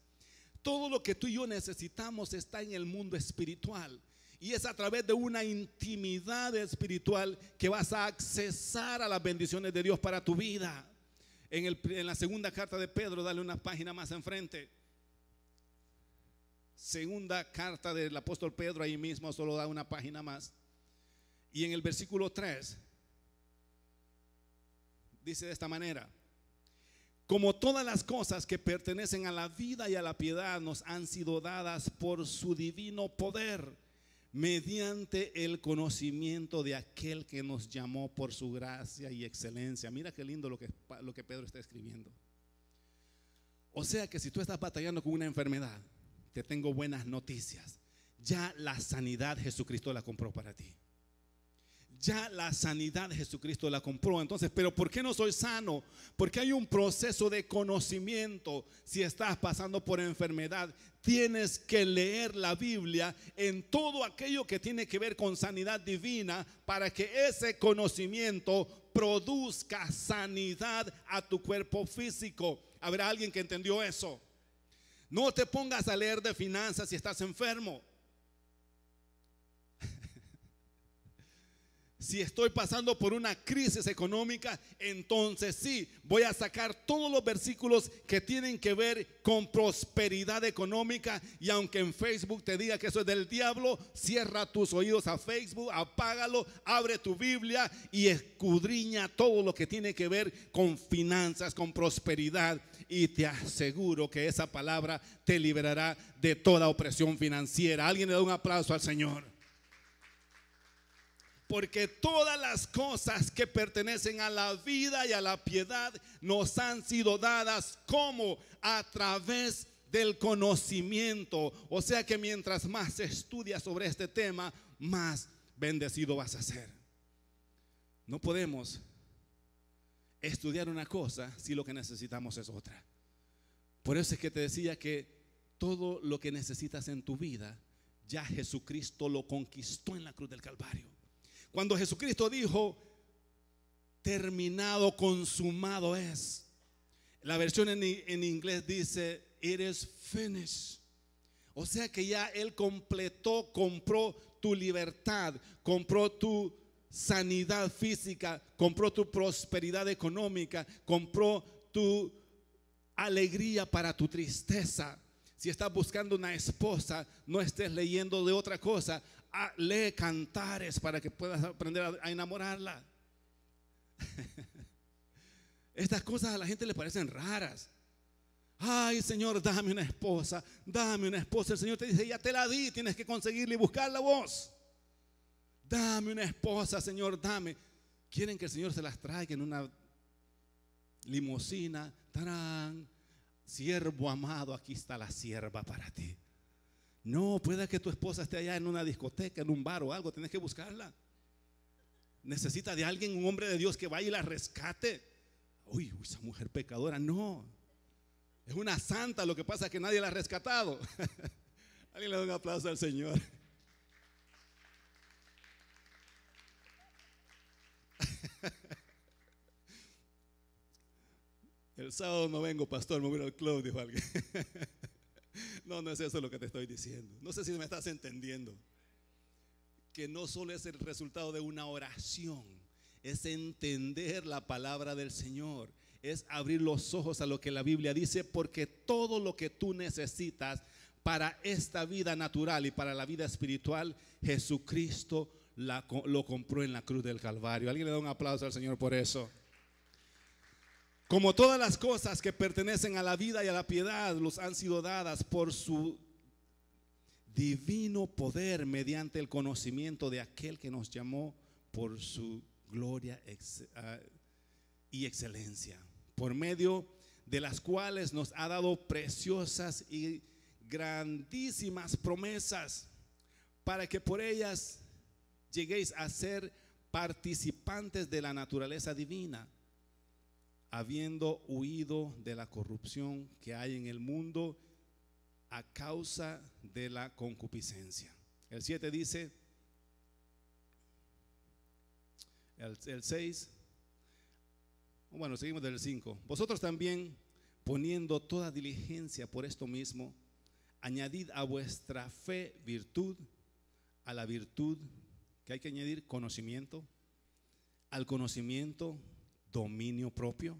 S1: Todo lo que tú y yo necesitamos está en el mundo espiritual. Y es a través de una intimidad espiritual que vas a accesar a las bendiciones de Dios para tu vida. En la segunda carta de Pedro, dale una página más enfrente. Segunda carta del apóstol Pedro, ahí mismo solo da una página más. Y en el versículo 3 dice de esta manera: como todas las cosas que pertenecen a la vida y a la piedad nos han sido dadas por su divino poder, mediante el conocimiento de aquel que nos llamó por su gracia y excelencia. Mira qué lindo lo que Pedro está escribiendo. O sea que si tú estás batallando con una enfermedad, te tengo buenas noticias. Ya la sanidad Jesucristo la compró para ti. Ya la sanidad Jesucristo la compró. Entonces, ¿pero por qué no soy sano? Porque hay un proceso de conocimiento. Si estás pasando por enfermedad, tienes que leer la Biblia en todo aquello que tiene que ver con sanidad divina, para que ese conocimiento produzca sanidad a tu cuerpo físico. ¿Habrá alguien que entendió eso? No te pongas a leer de finanzas si estás enfermo. Si estoy pasando por una crisis económica, entonces sí, voy a sacar todos los versículos que tienen que ver con prosperidad económica. Y aunque en Facebook te diga que eso es del diablo, cierra tus oídos a Facebook, apágalo, abre tu Biblia y escudriña todo lo que tiene que ver con finanzas, con prosperidad. Y te aseguro que esa palabra te liberará de toda opresión financiera. Alguien le da un aplauso al Señor. Porque todas las cosas que pertenecen a la vida y a la piedad nos han sido dadas como a través del conocimiento. O sea que mientras más estudias sobre este tema, más bendecido vas a ser. No podemos estudiar una cosa si lo que necesitamos es otra. Por eso es que te decía que todo lo que necesitas en tu vida, ya Jesucristo lo conquistó en la cruz del Calvario. Cuando Jesucristo dijo, terminado, consumado es. La versión en inglés dice, it is finished. O sea que ya Él completó, compró tu libertad, compró tu sanidad física, compró tu prosperidad económica, compró tu alegría para tu tristeza. Si estás buscando una esposa, no estés leyendo de otra cosa. Lee Cantares para que puedas aprender a enamorarla. Estas cosas a la gente le parecen raras. Ay, Señor, dame una esposa, dame una esposa. El Señor te dice, ya te la di, tienes que conseguirla y buscarla vos. Dame una esposa, Señor, dame. Quieren que el Señor se las traiga en una limusina. ¡Tarán! Siervo amado, aquí está la sierva para ti. No, puede que tu esposa esté allá en una discoteca, en un bar o algo, tienes que buscarla. Necesita de alguien, un hombre de Dios que vaya y la rescate. Uy, esa mujer pecadora, no. Es una santa, lo que pasa es que nadie la ha rescatado. Alguien le da un aplauso al Señor. El sábado no vengo, pastor, me voy al club, dijo alguien. No, no es eso lo que te estoy diciendo. No sé si me estás entendiendo. Que no solo es el resultado de una oración, es entender la palabra del Señor, es abrir los ojos a lo que la Biblia dice, porque todo lo que tú necesitas para esta vida natural y para la vida espiritual, Jesucristo lo compró en la cruz del Calvario. Alguien le da un aplauso al Señor por eso. Como todas las cosas que pertenecen a la vida y a la piedad los han sido dadas por su divino poder, mediante el conocimiento de aquel que nos llamó por su gloria y excelencia, por medio de las cuales nos ha dado preciosas y grandísimas promesas, para que por ellas lleguéis a ser participantes de la naturaleza divina, habiendo huido de la corrupción que hay en el mundo a causa de la concupiscencia. El 7 dice, el 6, bueno, seguimos del 5. Vosotros también, poniendo toda diligencia por esto mismo, añadid a vuestra fe virtud, a la virtud, que hay que añadir conocimiento, al conocimiento dominio propio,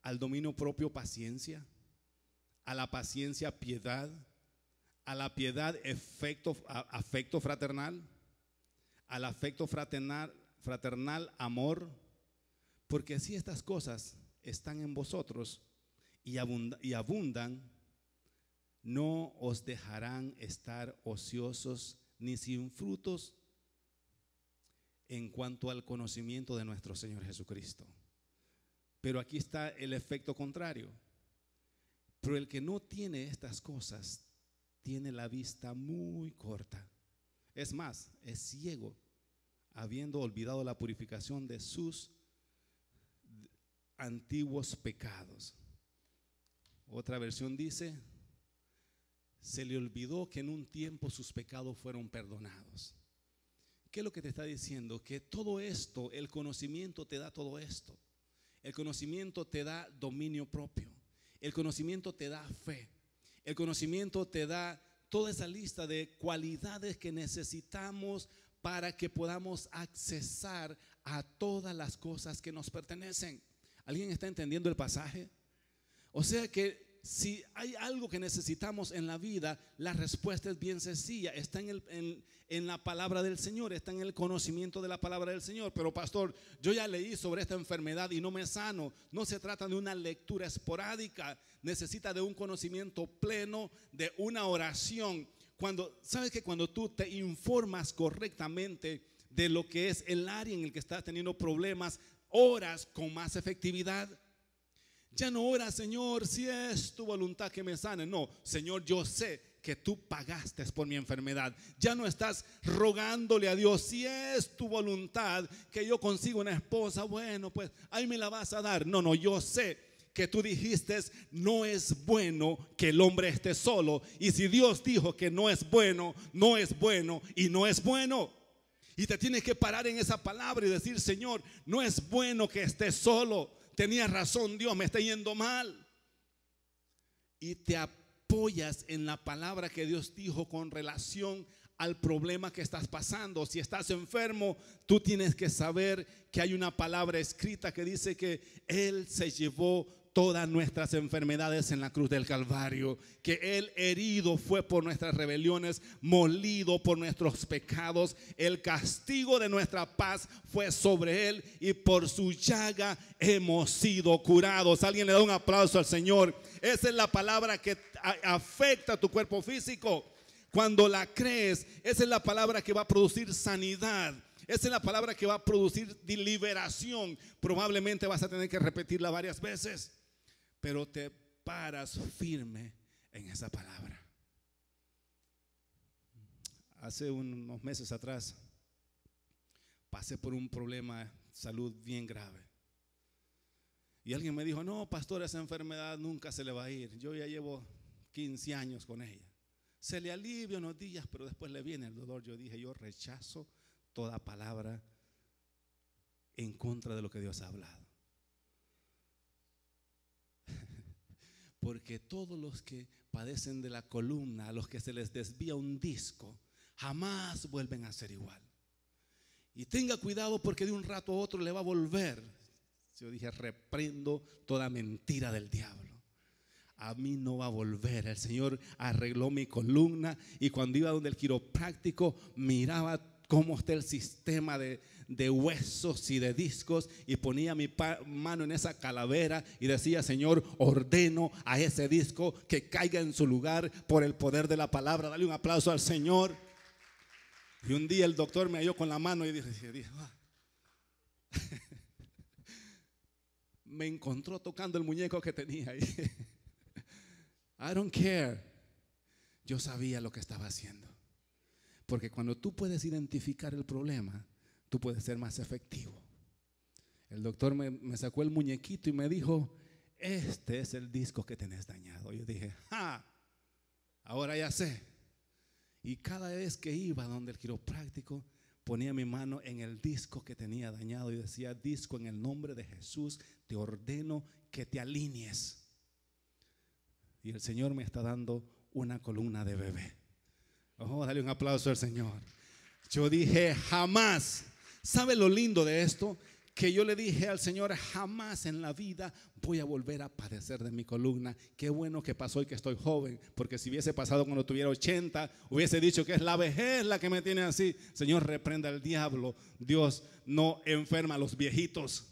S1: al dominio propio paciencia, a la paciencia piedad, a la piedad afecto fraternal, al afecto fraternal amor, porque si estas cosas están en vosotros y abundan, no os dejarán estar ociosos ni sin frutos en cuanto al conocimiento de nuestro Señor Jesucristo. Pero aquí está el efecto contrario. Pero el que no tiene estas cosas tiene la vista muy corta. Es más, es ciego, habiendo olvidado la purificación de sus antiguos pecados. Otra versión dice: se le olvidó que en un tiempo sus pecados fueron perdonados. ¿Qué es lo que te está diciendo? Que todo esto, el conocimiento te da todo esto. El conocimiento te da dominio propio. El conocimiento te da fe. El conocimiento te da toda esa lista de cualidades que necesitamos para que podamos accesar a todas las cosas que nos pertenecen. ¿Alguien está entendiendo el pasaje? O sea que si hay algo que necesitamos en la vida, la respuesta es bien sencilla. Está en la palabra del Señor, está en el conocimiento de la palabra del Señor. Pero pastor, yo ya leí sobre esta enfermedad y no me sano. No se trata de una lectura esporádica, necesita de un conocimiento pleno, de una oración. Sabes que cuando tú te informas correctamente de lo que es el área en el que estás teniendo problemas, oras con más efectividad. Ya no oras: Señor, si es tu voluntad que me sane. No, Señor, yo sé que tú pagaste por mi enfermedad. Ya no estás rogándole a Dios: si es tu voluntad que yo consiga una esposa, bueno, pues ahí me la vas a dar. No, yo sé que tú dijiste: no es bueno que el hombre esté solo. Y si Dios dijo que no es bueno, no es bueno y no es bueno. Y te tienes que parar en esa palabra y decir: Señor, no es bueno que esté solo. Tenía razón Dios, me está yendo mal. Y te apoyas en la palabra que Dios dijo con relación al problema que estás pasando. Si estás enfermo, tú tienes que saber que hay una palabra escrita que dice que Él se llevó todas nuestras enfermedades en la cruz del Calvario, que Él herido fue por nuestras rebeliones, molido por nuestros pecados. El castigo de nuestra paz fue sobre Él y por su llaga hemos sido curados. Alguien le da un aplauso al Señor. Esa es la palabra que afecta a tu cuerpo físico. Cuando la crees, esa es la palabra que va a producir sanidad. Esa es la palabra que va a producir liberación. Probablemente vas a tener que repetirla varias veces, pero te paras firme en esa palabra. Hace unos meses atrás pasé por un problema de salud bien grave. Y alguien me dijo: no, pastor, esa enfermedad nunca se le va a ir. Yo ya llevo 15 años con ella. Se le alivia unos días, pero después le viene el dolor. Yo dije: yo rechazo toda palabra en contra de lo que Dios ha hablado. Porque todos los que padecen de la columna, a los que se les desvía un disco, jamás vuelven a ser igual. Y tenga cuidado, porque de un rato a otro le va a volver. Yo dije: reprendo toda mentira del diablo. A mí no va a volver. El Señor arregló mi columna, y cuando iba donde el quiropráctico miraba cómo está el sistema de huesos y de discos, y ponía mi mano en esa calavera y decía: Señor, ordeno a ese disco que caiga en su lugar por el poder de la palabra. Dale un aplauso al Señor. Y un día el doctor me halló con la mano y dije me encontró tocando el muñeco que tenía ahí. I don't care. Yo sabía lo que estaba haciendo. Porque cuando tú puedes identificar el problema, tú puedes ser más efectivo. El doctor me sacó el muñequito y me dijo: este es el disco que tenés dañado. Yo dije: ahora ya sé. Y cada vez que iba donde el quiropráctico, ponía mi mano en el disco que tenía dañado y decía: disco, en el nombre de Jesús te ordeno que te alinees. Y el Señor me está dando una columna de bebé. Oh, dale un aplauso al Señor. Yo dije: jamás. ¿Sabe lo lindo de esto? Que yo le dije al Señor: jamás en la vida voy a volver a padecer de mi columna. Qué bueno que pasó y que estoy joven, porque si hubiese pasado cuando tuviera 80, hubiese dicho que es la vejez la que me tiene así. Señor, reprenda al diablo. Dios no enferma a los viejitos.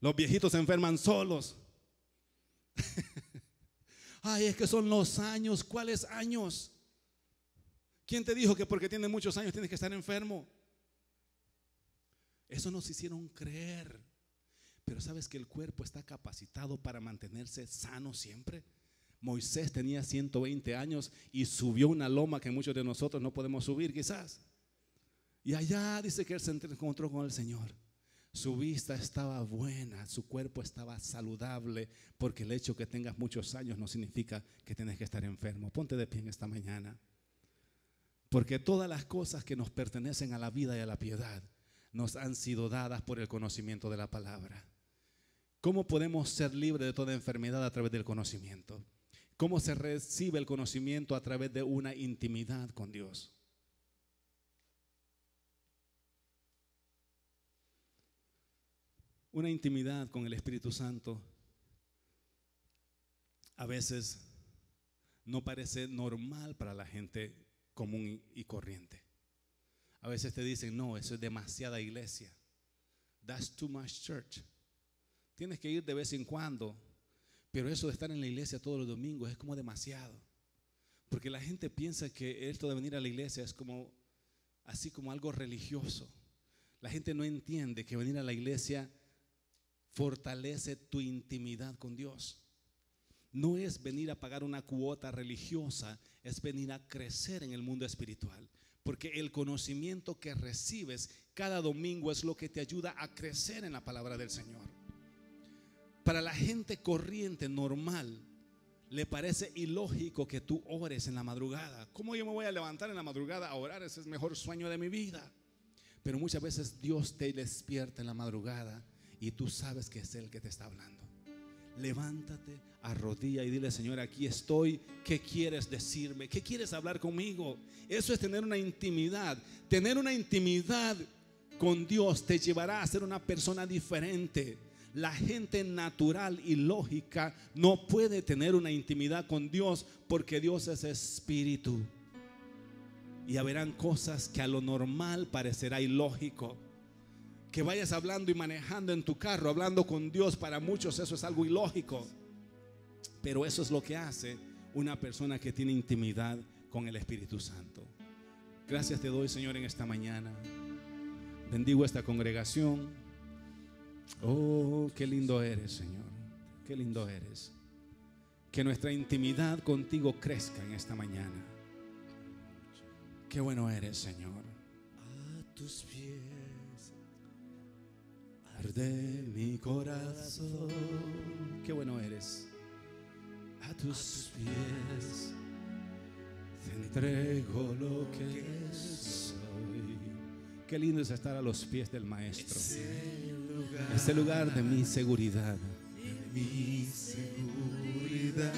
S1: Los viejitos se enferman solos. Ay, es que son los años. ¿Cuáles años? ¿Quién te dijo que porque tienes muchos años tienes que estar enfermo? Eso nos hicieron creer. Pero ¿sabes que el cuerpo está capacitado para mantenerse sano siempre? Moisés tenía 120 años y subió una loma que muchos de nosotros no podemos subir quizás. Y allá dice que él se encontró con el Señor. Su vista estaba buena, su cuerpo estaba saludable, porque el hecho que tengas muchos años no significa que tienes que estar enfermo. Ponte de pie en esta mañana. Porque todas las cosas que nos pertenecen a la vida y a la piedad nos han sido dadas por el conocimiento de la palabra. ¿Cómo podemos ser libres de toda enfermedad? A través del conocimiento. ¿Cómo se recibe el conocimiento? A través de una intimidad con Dios. Una intimidad con el Espíritu Santo a veces no parece normal para la gente común y corriente. A veces te dicen, no, eso es demasiada iglesia. That's too much church. Tienes que ir de vez en cuando. Pero eso de estar en la iglesia todos los domingos es como demasiado. Porque la gente piensa que esto de venir a la iglesia es como así como algo religioso. La gente no entiende que venir a la iglesia fortalece tu intimidad con Dios. No es venir a pagar una cuota religiosa, es venir a crecer en el mundo espiritual. Porque el conocimiento que recibes cada domingo es lo que te ayuda a crecer en la palabra del Señor. Para la gente corriente, normal, le parece ilógico que tú ores en la madrugada. ¿Cómo yo me voy a levantar en la madrugada a orar? Ese es el mejor sueño de mi vida. Pero muchas veces Dios te despierta en la madrugada y tú sabes que es Él que te está hablando. Levántate, arrodilla y dile: Señor, aquí estoy. ¿Qué quieres decirme? ¿Qué quieres hablar conmigo? Eso es tener una intimidad. Tener una intimidad con Dios te llevará a ser una persona diferente. La gente natural y lógica no puede tener una intimidad con Dios, porque Dios es espíritu. Y habrán cosas que a lo normal parecerá ilógico. Que vayas hablando y manejando en tu carro, hablando con Dios, para muchos eso es algo ilógico. Pero eso es lo que hace una persona que tiene intimidad con el Espíritu Santo. Gracias te doy, Señor, en esta mañana. Bendigo esta congregación. Oh, qué lindo eres, Señor. Qué lindo eres. Que nuestra intimidad contigo crezca en esta mañana. Qué bueno eres, Señor.
S2: A tus pies
S1: arde mi corazón. Qué bueno eres. A tus pies te entrego lo que soy. Qué lindo es estar a los pies del Maestro. Ese lugar de mi seguridad.
S2: mi seguridad.